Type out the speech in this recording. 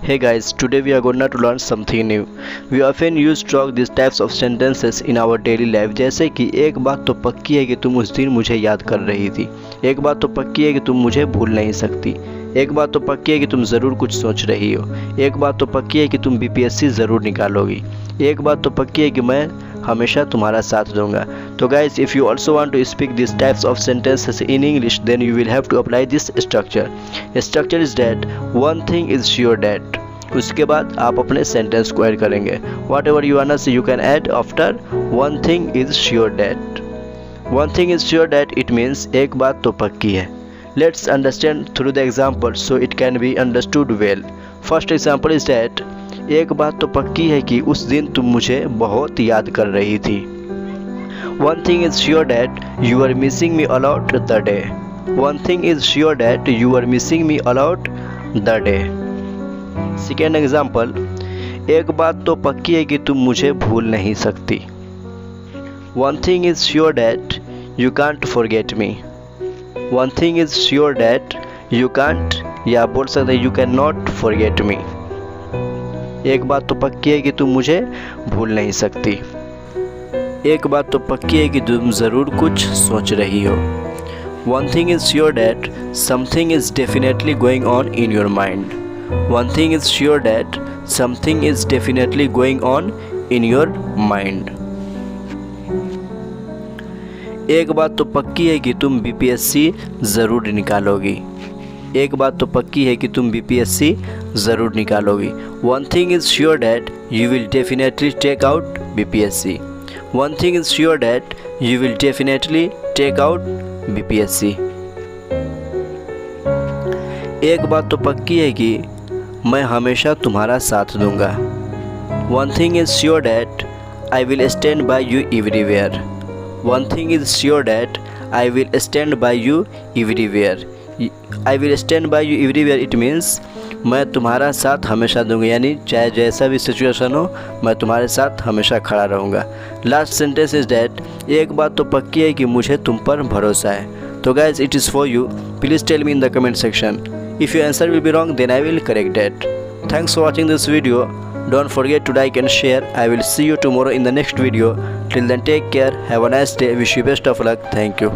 Hey guys, today we are going to learn something new. We often use talk these types of sentences in our daily life. जैसे कि एक बात तो पक्की है कि तुम उस दिन मुझे याद कर रही थी। एक बात तो पक्की है कि तुम मुझे भूल नहीं सकती। एक बात तो पक्की है कि तुम ज़रूर कुछ सोच रही हो। एक बात तो पक्की है कि तुम बीपीएससी ज़रूर निकालोगी। एक बात तो पक्की है कि मैं हमेशा तुम्हारा साथ दूंगा। तो guys, if you also want to speak these types of sentences in English, then you will have to apply this structure. Structure is that one thing is sure that. उसके बाद आप अपने सेंटेंस को ऐड करेंगे. Whatever you wanna say, you can add after one thing is sure that. One thing is sure that it means एक बात तो पक्की है. Let's understand through the example so it can be understood well. First example is that एक बात तो पक्की है कि उस दिन तुम मुझे बहुत याद कर रही थी. One thing is sure that you are missing me a lot the day. One thing is sure that you are missing me a lot the day. Second example, एक बात तो पक्की है कि तुम मुझे भूल नहीं सकती. One thing is sure that you can't forget me. One thing is sure that you can't या बोल सकते you cannot forget me. एक बात तो पक्की है कि तुम मुझे भूल नहीं सकती. एक बात तो पक्की है कि तुम ज़रूर कुछ सोच रही हो. One thing is sure that something is definitely going on in your mind. One thing is sure that something is definitely going on in your mind. एक बात तो पक्की है कि तुम बीपीएससी ज़रूर निकालोगी. एक बात तो पक्की है कि तुम बीपीएससी ज़रूर निकालोगी. One thing is sure that you will definitely take out BPSC. One thing is sure that you will definitely take out BPSC. एक बात तो पक्की है कि मैं हमेशा तुम्हारा साथ दूंगा. One thing is sure that I will stand by you everywhere. One thing is sure that I will stand by you everywhere. I will stand by you everywhere it means मैं तुम्हारा साथ हमेशा दूंगा, यानी चाहे जैसा भी सिचुएशन हो मैं तुम्हारे साथ हमेशा खड़ा रहूँगा. लास्ट सेंटेंस इज डैट एक बात तो पक्की है कि मुझे तुम पर भरोसा है. तो guys, it is for you. Please tell me in the comment section. If your answer will be wrong then I will correct that. Thanks for watching this video. Don't forget to like and share. I will see you tomorrow in the next video. Till then, take care. Have a nice day. Wish you best of luck. Thank you.